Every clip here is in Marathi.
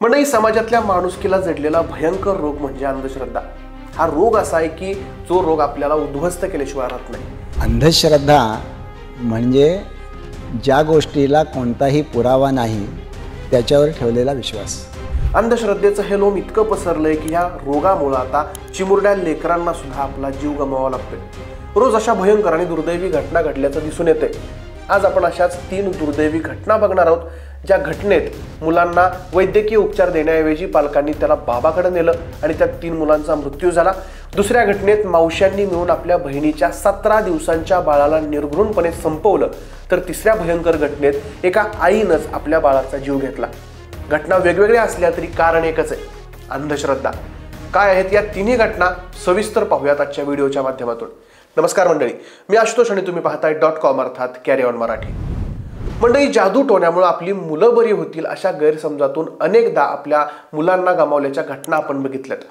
मंडळी, समाजातल्या माणुसकीला जडलेला भयंकर रोग म्हणजे अंधश्रद्धा। हा रोग असा आहे की जो रोग आपल्याला उद्ध्वस्त केल्याशिवाय राहत नाही। अंधश्रद्धा म्हणजे ज्या गोष्टीला कोणताही पुरावा नाही त्याच्यावर ठेवलेला विश्वास। अंधश्रद्धेचं हे लोम इतकं पसरलंय की या रोगामुळे आता चिमुरड्या लेकरांना सुद्धा आपला जीव गमवावा लागतोय। रोज अशा भयंकर आणि दुर्दैवी घटना घडल्याचं दिसून येतंय। आज आपण अशाच 3 दुर्दैवी घटना बघणार आहोत, ज्या घटनेत मुलांना वैद्यकीय उपचार देण्याऐवजी पालकांनी त्याला बाबाकडे नेलं आणि त्या 3 मुलांचा मृत्यू झाला। दुसऱ्या घटनेत मावश्यांनी मिळून आपल्या बहिणीच्या 17 दिवसांच्या बाळाला निर्घृणपणे संपवलं, तर तिसऱ्या भयंकर घटनेत एका आईनंच आपल्या बाळाचा जीव घेतला। घटना वेगवेगळ्या असल्या तरी कारण एकच आहे, अंधश्रद्धा। काय आहेत या तिन्ही घटना सविस्तर पाहूयात आजच्या व्हिडिओच्या माध्यमातून। नमस्कार मंडळी, मी आशुतोष आणि तुम्ही पाहताय .com अर्थात कॅरी ऑन मराठी। मंडळी, जादू टोण्यामुळे आपली मुलं बरी होतील अशा गैरसमजातून अनेकदा आपल्या मुलांना गमावल्याच्या घटना आपण बघितल्यात।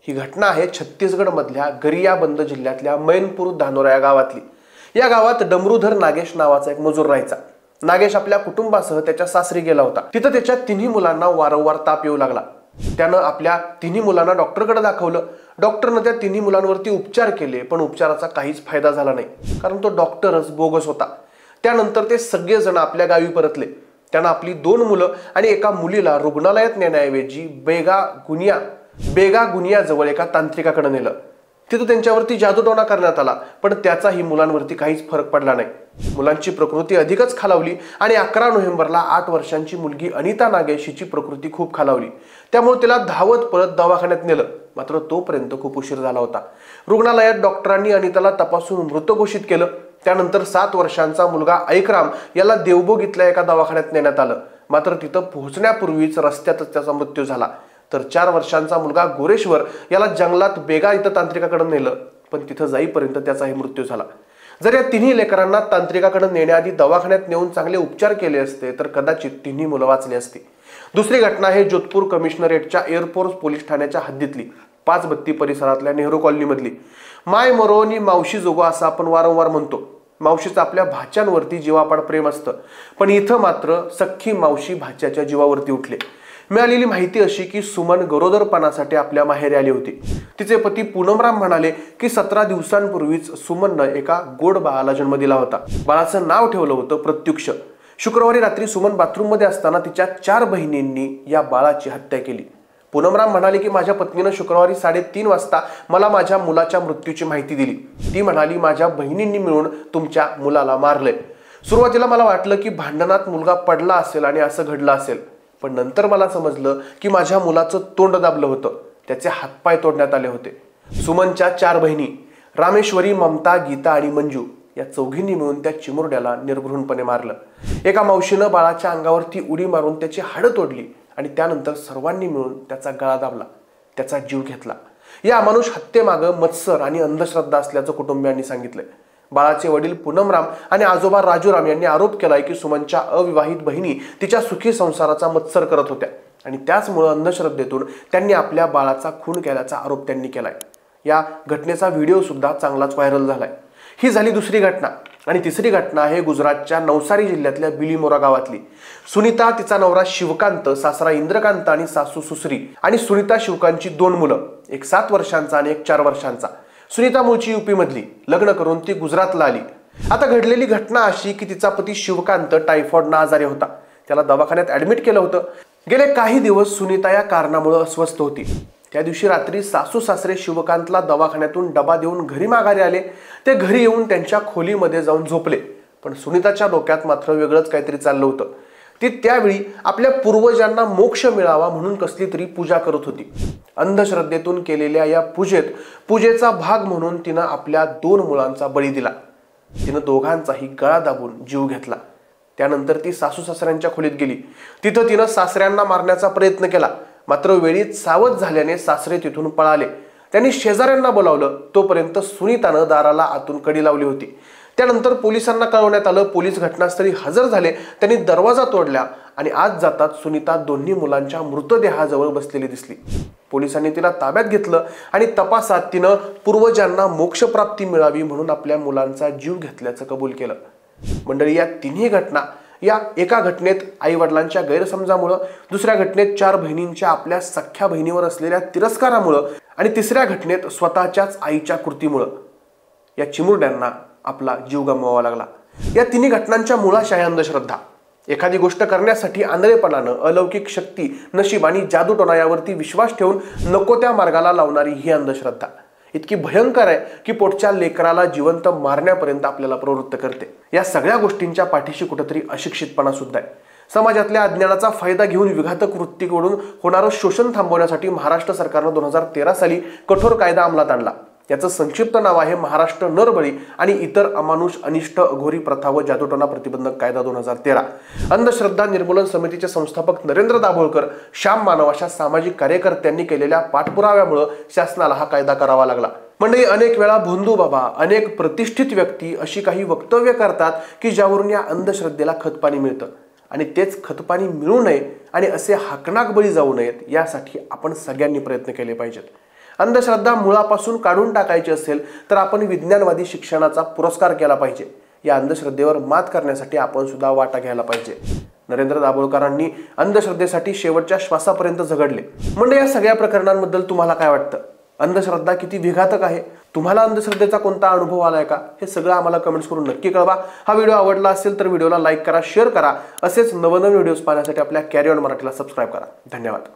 ही घटना आहे छत्तीसगड मधल्या गरियाबंद जिल्ह्यातल्या मैनपूर धानोरा या गावातली। या गावात डमरूधर नागेश नावाचा एक मजूर राहायचा। नागेश आपल्या कुटुंबासह त्याच्या सासरी गेला होता। तिथं त्याच्या 3 मुलांना वारंवार ताप येऊ लागला। त्यानं आपल्या 3 मुलांना डॉक्टरकडे दाखवलं। डॉक्टरनं त्या 3 मुलांवरती उपचार केले, पण उपचाराचा काहीच फायदा झाला नाही, कारण तो डॉक्टरच बोगस होता। त्यानंतर ते सगळेजण आपल्या गावी परतले। त्यांना आपली 2 मुलं आणि एका मुलीला रुग्णालयात नेण्याऐवजी बेगा गुनिया जवळ एका तांत्रिकाकडे नेलं। तिथं त्यांच्यावरती जादूटोणा करण्यात आला, पण त्याचाही मुलांवरती काहीच फरक पडला नाही। मुलांची प्रकृती अधिकच खालावली आणि 11 नोव्हेंबरला 8 वर्षांची मुलगी अनिता नागेश हिची प्रकृती खूप खालावली। त्यामुळे तिला धावत पळत दवाखान्यात नेलं, मात्र तोपर्यंत खूप उशीर झाला होता। रुग्णालयात डॉक्टरांनी अनिताला तपासून मृत घोषित केलं। त्यानंतर 7 वर्षांचा मुलगा ऐकराम याला देवभोग इथल्या एका दवाखान्यात नेण्यात आलं, मात्र तिथं पोहोचण्यापूर्वीच रस्त्यातच त्याचा मृत्यू झाला। तर 4 वर्षांचा मुलगा गोरेश्वर याला जंगलात बेगा इथं तांत्रिकाकडे नेलं, पण तिथं जाईपर्यंत त्याचाही मृत्यू झाला। जर या 3 लेकरांना तांत्रिकाकडे नेण्याआधी दवाखान्यात नेऊन चांगले उपचार केले असते तर कदाचित 3 मुलं वाचली असती। दुसरी घटना आहे जोधपूर कमिशनरेटच्या एअरफोर्स पोलीस ठाण्याच्या हद्दीतली 5 बत्ती परिसरातल्या नेहरू कॉलनी मधली माय मरोनी मावशी जोगो असं आपण वारंवार म्हणतो। मावशीचं आपल्या भाच्यांवरती जीवापाड प्रेम असतं, पण इथं मात्र सख्खी मावशी भाच्याच्या जीवावरती उठले। मिळालेली माहिती अशी की सुमन गरोदरपणासाठी आपल्या माहेरी आली होती। तिचे पती पूनमराम म्हणाले की 17 दिवसांपूर्वीच सुमननं एका गोड बाळाला जन्म दिला होता। बाळाचं नाव ठेवलं होतं प्रत्युक्ष। शुक्रवारी रात्री सुमन बाथरूम मध्ये असताना तिच्या 4 बहिणींनी या बाळाची हत्या केली। पूनमराम म्हणाले की माझ्या पत्नीनं शुक्रवारी 3:30 वाजता मला माझ्या मुलाच्या मृत्यूची माहिती दिली। ती म्हणाली माझ्या बहिणींनी मिळून तुमच्या मुलाला मारलंय। सुरुवातीला मला वाटलं की भांडणात मुलगा पडला असेल आणि असं घडलं असेल, पण नंतर मला समजलं की माझ्या मुलाचं तोंड दाबलं होतं, त्याचे हातपाय तोडण्यात आले होते। सुमनच्या 4 बहिणी रामेश्वरी, ममता, गीता आणि मंजू या 4घींनी मिळून त्या चिमुरड्याला निर्घृणपणे मारलं। एका मावशीनं बाळाच्या अंगावरती उडी मारून त्याची हाडं तोडली आणि त्यानंतर सर्वांनी मिळून त्याचा गळा दाबला, त्याचा जीव घेतला। या अमानुष हत्येमागं मत्सर आणि अंधश्रद्धा असल्याचं कुटुंबियांनी सांगितलंय। बाळाचे वडील पूनमराम आणि आजोबा राजूराम यांनी आरोप केलाय की सुमनच्या अविवाहित बहिणी तिच्या सुखी संसाराचा मत्सर करत होत्या आणि त्याचमुळे अंधश्रद्धेतून त्यांनी आपल्या बाळाचा खून केल्याचा आरोप त्यांनी केलाय। या घटनेचा व्हिडिओ सुद्धा चांगलाच व्हायरल झालाय। ही झाली दुसरी घटना। आणि तिसरी घटना आहे गुजरातच्या नवसारी जिल्ह्यातल्या बिलीमोरा गावातली। सुनीता, तिचा नवरा शिवकांत, सासरा इंद्रकांत आणि सासू सुसरी आणि सुनीता शिवकांतची 2 मुलं, एक 7 वर्षांचा आणि एक 4 वर्षांचा। सुनीता मूळची यूपी मधली, लग्न करून ती गुजरातला आली। आता घडलेली घटना अशी की तिचा पती शिवकांत टायफॉइडनं आजारी होता, त्याला दवाखान्यात ऍडमिट केलं होतं। गेले काही दिवस सुनीता या कारणामुळे अस्वस्थ होती। त्या दिवशी रात्री सासू सासरे शिवकांतला दवाखान्यातून डबा देऊन घरी माघारी आले। ते घरी येऊन त्यांच्या खोलीमध्ये जाऊन झोपले, पण सुनीताच्या डोक्यात मात्र वेगळंच काहीतरी चाललं होतं। ती त्यावेळी आपल्या पूर्वजांना मोक्ष मिळावा म्हणून कसली तरी पूजा करत होती। अंधश्रद्धेतून केलेल्या या पूजेचा भाग म्हणून तिनं आपल्या 2 मुलांचा बळी दिला। तिनं दोघांचाही गळा दाबून जीव घेतला। त्यानंतर ती सासू सासऱ्यांच्या खोलीत गेली। तिथं तिनं सासऱ्यांना मारण्याचा प्रयत्न केला, मात्र वेळीच सावध झाल्याने सासरे तिथून पळाले। त्यांनी शेजाऱ्यांना बोलावलं, तोपर्यंत सुनीतानं दाराला आतून कडी लावली होती। त्यानंतर पोलिसांना कळवण्यात आलं। पोलीस घटनास्थळी हजर झाले। त्यांनी दरवाजा तोडला आणि आत जातात सुनीता दोन्ही मुलांच्या मृतदेहाजवळ बसलेली दिसली। पोलिसांनी तिला ताब्यात घेतलं आणि तपासात तिनं पूर्वजांना मोक्षप्राप्ती मिळावी म्हणून आपल्या मुलांचा जीव घेतल्याचं कबूल केलं। मंडळी, या 3 घटना या एका घटनेत आई वडिलांच्या गैरसमजामुळं, दुसऱ्या घटनेत 4 बहिणींच्या आपल्या सख्ख्या बहिणीवर असलेल्या तिरस्कारामुळं आणि तिसऱ्या घटनेत स्वतःच्याच आईच्या कृतीमुळं या चिमुरड्यांना आपला जीव गमवावा लागला। या तिन्ही घटनांच्या मुळाशी आहे अंधश्रद्धा। एखादी गोष्ट करण्यासाठी आंधळेपणानं, अलौकिक शक्ती, नशीब आणि जादूटोणा यावरती विश्वास ठेवून नको त्या मार्गाला लावणारी ही अंधश्रद्धा इतकी भयंकर आहे की पोटच्या लेकराला जिवंत मारण्यापर्यंत आपल्याला प्रवृत्त करते। या सगळ्या गोष्टींच्या पाठीशी कुठेतरी अशिक्षितपणा सुद्धा आहे। समाजातल्या अज्ञानाचा फायदा घेऊन विघातक वृत्तीकडून होणारं शोषण थांबवण्यासाठी महाराष्ट्र सरकारनं 2013 साली कठोर कायदा अंमलात आणला। याचं संक्षिप्त नाव आहे महाराष्ट्र नरबळी आणि इतर अमानुष अनिष्ट अघोरी प्रथा व जादूटोणा प्रतिबंधक कायदा 2013। अंधश्रद्धा निर्मूलन समितीचे संस्थापक नरेंद्र दाभोळकर, श्याम मानव अशा सामाजिक कार्यकर्त्यांनी केलेल्या पाठपुराव्यामुळे शासनाला हा कायदा करावा लागला। मंडळी, अनेक वेळा भोंदू बाबा, अनेक प्रतिष्ठित व्यक्ती अशी काही वक्तव्य करतात की ज्यावरून या अंधश्रद्धेला खतपाणी मिळतं आणि तेच खतपाणी मिळू नये आणि असे हाकनाक बळी जाऊ नयेत यासाठी आपण सगळ्यांनी प्रयत्न केले पाहिजेत। अंधश्रद्धा मुळापासून काढून टाकायची असेल तर आपण विज्ञानवादी शिक्षणाचा पुरस्कार केला पाहिजे। या अंधश्रद्धेवर मात करण्यासाठी आपण सुद्धा वाटा घ्यायला पाहिजे। नरेंद्र दाभोळकरांनी अंधश्रद्धेसाठी शेवटच्या श्वासापर्यंत झगडले। म्हणजे या सगळ्या प्रकरणांबद्दल तुम्हाला काय वाटतं? अंधश्रद्धा किती विघातक आहे? तुम्हाला अंधश्रद्धेचा कोणता अनुभव आलाय का? हे सगळं आम्हाला कमेंट्स करून नक्की कळवा। हा व्हिडिओ आवडला असेल तर व्हिडिओला लाईक करा, शेअर करा। असेच नवनवीन व्हिडिओज पाहण्यासाठी आपल्या कॅरी ऑन मराठीला सबस्क्राईब करा। धन्यवाद।